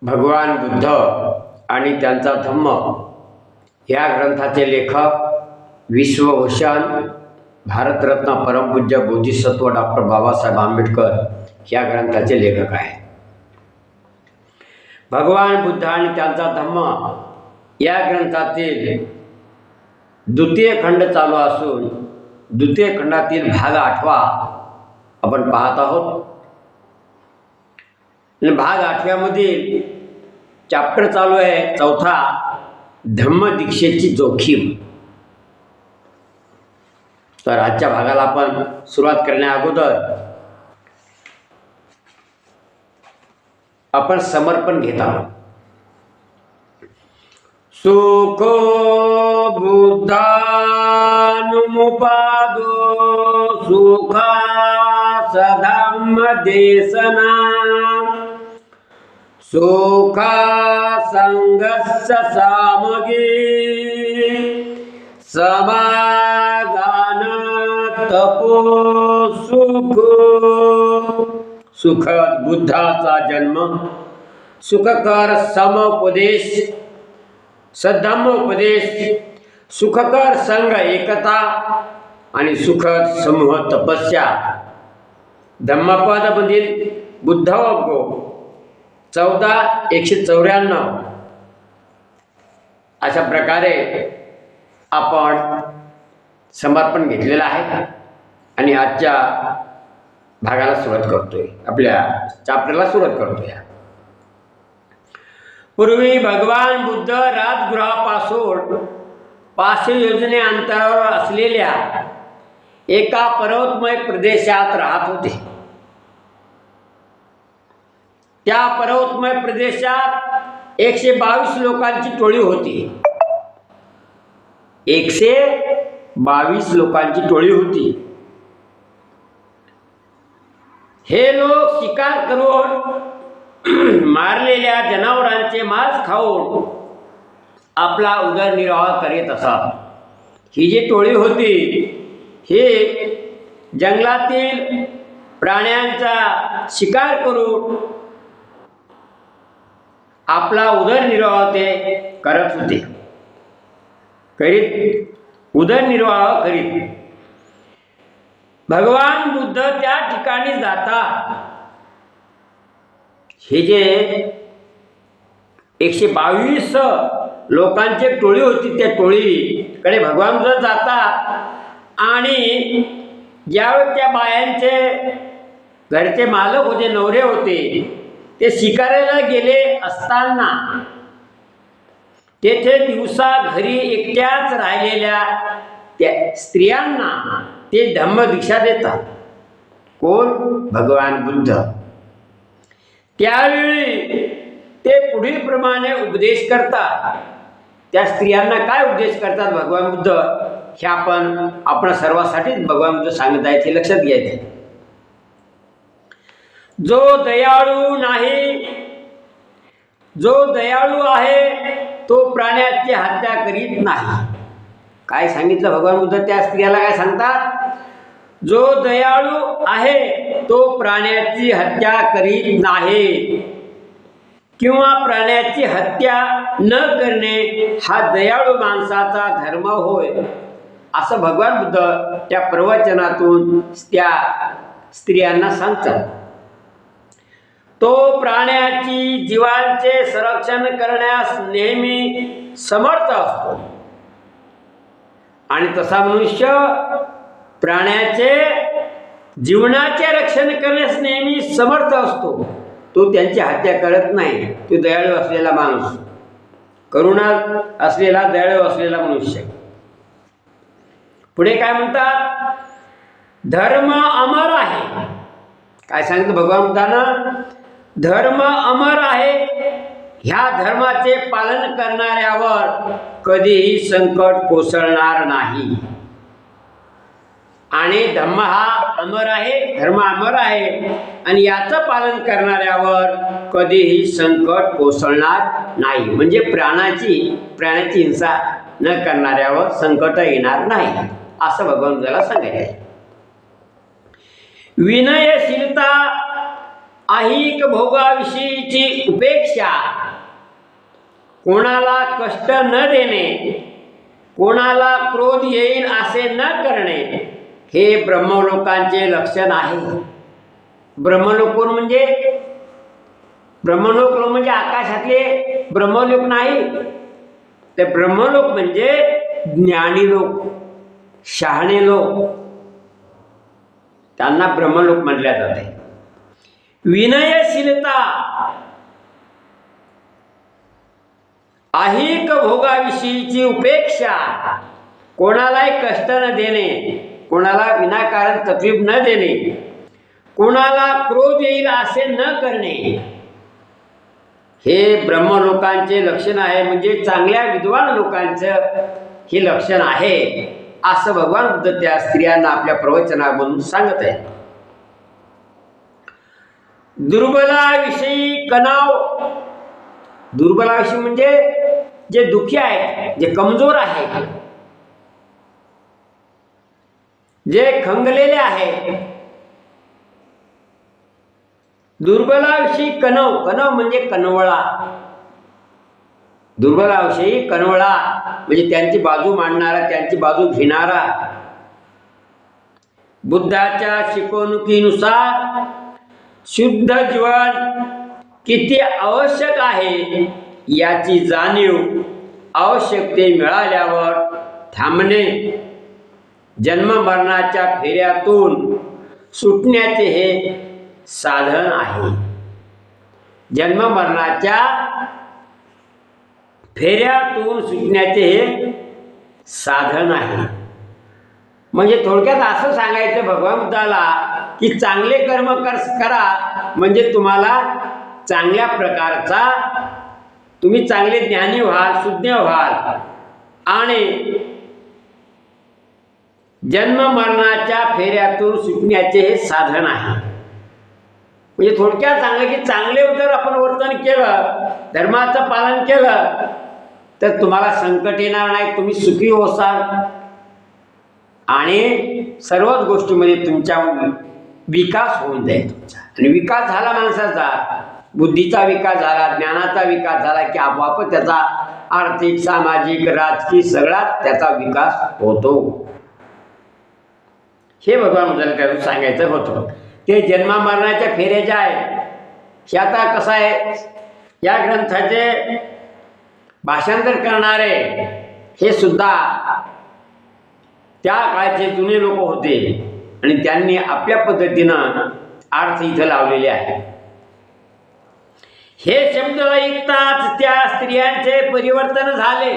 भगवान बुद्ध आणि त्यांचा धम्म या ग्रंथाचे लेखक विश्वभूषण भारतरत्न परमपूज्य बोधिसत्व डॉक्टर बाबासाहेब आंबेडकर या ग्रंथाचे लेखक आहेत. भगवान बुद्ध आणि त्यांचा धम्म या ग्रंथातील द्वितीय खंड चालू असून द्वितीय खंडातील भाग 8 आपण पाहत आहोत. भाग 8 मधील चॅप्टर चालू आहे 4 धम्मदीक्षेची जोखीम. तर आजच्या भागाला आपण सुरुवात करण्या अगोदर आपण समर्पण घेत आहोत. सुखो बुद्धानुमुपादो सुखा सधम्म देशना सुखा संगस्य सामगी समागान तपो सुख. सुखद बुद्धाचा जन्म, सुखकर समोपदेश, सद्धम्मोपदेश, सुखकर संघ एकता आणि सुखद समूह तपस्या. धम्मपद मधील बुद्धवग्गो 14:194 अशा प्रकारे आपण समर्पण घेतलेलं आहे आणि आजच्या भागाला सुरुवात करतोय, आपल्या चॅप्टरला सुरुवात करतोय. पूर्वी भगवान बुद्ध राजगृहापासून 500 योजने अंतरावर असलेल्या एका पर्वतमय प्रदेशात राहत होते. त्या पर्वतमय प्रदेशात 122 लोकांची टोळी होती. 122 लोकांची टोळी होती. हे लोक शिकार करून मारलेल्या जनावरांचे मांस खाऊन आपला उदरनिर्वाह करीत असत. ही जी टोळी होती हे जंगलातील प्राण्यांचा शिकार करून आपला उदरनिर्वाह ते करत होते, उदरनिर्वाह करीत. भगवान बुद्ध त्या ठिकाणी जातात. हे जे 122 लोकांची टोळी होती त्या टोळीकडे भगवान बुद्ध जातात आणि ज्यावेळी त्या बायांचे घरचे मालक होते, नवरे होते, ते शिकारायला गेले असताना तेथे दिवसा घरी एकट्याच राहिलेल्या त्या स्त्रियांना ते धम्मदीक्षा देतात. कोण? भगवान बुद्ध. त्यावेळी ते पुढील प्रमाणे उपदेश करतात. त्या स्त्रियांना काय उपदेश करतात भगवान बुद्ध हे आपण सर्वांसाठीच भगवान बुद्ध सांगत आहेत, हे लक्षात घ्यायचे. जो दयाळू आहे तो प्राण्याची हत्या करीत नाही. काय सांगितलं भगवान बुद्ध त्या स्त्रियाला? काय सांगतात? जो दयाळू आहे तो प्राण्याची हत्या करीत नाही किंवा प्राण्याची हत्या न करणे हा दयाळू माणसाचा धर्म होय, असं भगवान बुद्ध त्या प्रवचनातून त्या स्त्रियांना सांगतात. तो प्राण्याची जीवांचे संरक्षण करण्यास नेहमी समर्थ असतो आणि तसा मनुष्य प्राण्याचे जीवनाचे रक्षण करण्यास नेहमी समर्थ असतो. तो त्यांची हत्या करत नाही. तो दयाळू असलेला माणूस, करुणा असलेला, दयाळू असलेला मनुष्य. पुढे काय म्हणतात? धर्म अमर आहे. काय सांगितलं भगवान बुद्धानं? धर्म अमर आहे. ह्या धर्माचे पालन करणाऱ्यावर कधीही संकट कोसळणार नाही. आणि धम्म हा अमर आहे, धर्म अमर आहे आणि याचं पालन करणाऱ्यावर कधीही संकट कोसळणार नाही. म्हणजे प्राण्याची हिंसा न करणाऱ्यावर संकट येणार नाही, असं भगवान बुद्धाला सांगायचं. विनयशीलता, ऐहिक भोगाविषयीची उपेक्षा कोणाला कष्ट न देणे, कोणाला क्रोध येईल असे न करणे, हे ब्रह्मलोकांचे लक्षण आहे. ब्रह्मलोक कोण म्हणजे? ब्रह्मलोक म्हणजे आकाशातले ब्रह्मलोक नाही. ते ब्रह्मलोक म्हणजे ज्ञानी लोक, शहाणे लोक, त्यांना ब्रह्मलोक म्हटल्या जाते. विनयशीलता, ऐहिक भोगाविषयीची उपेक्षा, कोणालाही कष्ट न देणे, कोणाला विनाकारण तकलीफ न देणे, कोणाला क्रोध येईल असे न करणे, हे ब्रह्मलोकांचे लक्षण आहे. म्हणजे चांगल्या विद्वान लोकांचं हे लक्षण आहे, असं भगवान बुद्ध त्या स्त्रियांना आपल्या प्रवचनामधून सांगत आहे. दुर्बलाविषयी कणाव, दुर्बलाविषयी म्हणजे जे दुःखी आहेत, जे कमजोर आहेत, जे खंगलेले आहेत. दुर्बलाविषयी कणव, कणव म्हणजे कनवळा. दुर्बलाविषयी कनवळा म्हणजे त्यांची बाजू मांडणारा, त्यांची बाजू घेणारा. बुद्धाच्या शिकवणुकीनुसार शुद्ध जीवन किती आवश्यक आहे याची जाणीव आवश्यकते मिळाल्यावर थांबणे, जन्म मरणाच्या फेऱ्यातून सुटण्याचे हे साधन आहे. जन्म मरणाच्या फेऱ्यातून सुटण्याचे हे साधन आहे. म्हणजे थोडक्यात असं सांगायचं भगवान बुद्धाला की चांगले कर्म करा, म्हणजे तुम्हाला चांगल्या प्रकारचा, तुम्ही चांगले ज्ञानी व्हाल, सुज्ञ व्हाल, आणि जन्म मरणाच्या फेऱ्यातून सुटण्याचे हे साधन आहे. म्हणजे थोडक्यात सांगलं की चांगले जर आपण वर्तन केलं, धर्माचं पालन केलं, तर तुम्हाला संकट येणार नाही, तुम्ही सुखी होसाल आणि सर्वच गोष्टीमध्ये तुमच्या विकास होऊन जाईल तुमचा. आणि विकास झाला माणसाचा, बुद्धीचा विकास झाला, ज्ञानाचा विकास झाला की आपोआप त्याचा आर्थिक, सामाजिक, राजकीय सगळाच त्याचा विकास होतो. हे भगवान बुद्धाला सांगायचं होतं. ते जन्मा मरणाच्या फेऱ्या ज्या आहेत, हे आता कसं आहे, या ग्रंथाचे भाषांतर करणारे हे सुद्धा त्या काळचे जुने लोक होते आणि त्यांनी आपल्या पद्धतीनं अर्थ इथं लावलेले आहे. हे शब्द ऐकताच त्या स्त्रियांचे परिवर्तन झाले.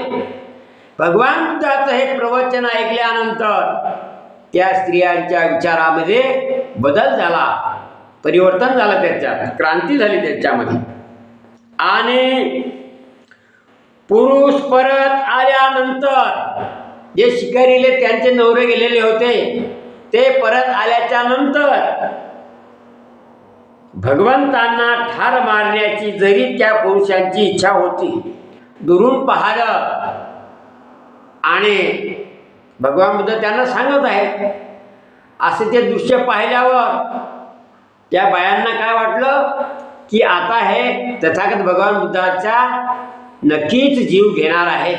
भगवान बुद्धाचं हे प्रवचन ऐकल्यानंतर त्या स्त्रियांच्या विचारामध्ये बदल झाला, परिवर्तन झालं, त्याच्यात क्रांती झाली त्याच्यामध्ये. आणि पुरुष परत आल्यानंतर, जे शिकारीले त्यांचे नवरे गेलेले होते, ते परत आल्याच्या नंतर भगवंतांना ठार मारण्याची जरी त्या पुरुषांची इच्छा होती, दुरून पाहिलं आणि भगवान बुद्ध त्यांना सांगत आहे, असे ते दृश्य पाहिल्यावर त्या बायांना काय वाटलं की आता हे तथागत भगवान बुद्धाचा नक्कीच जीव घेणार आहे.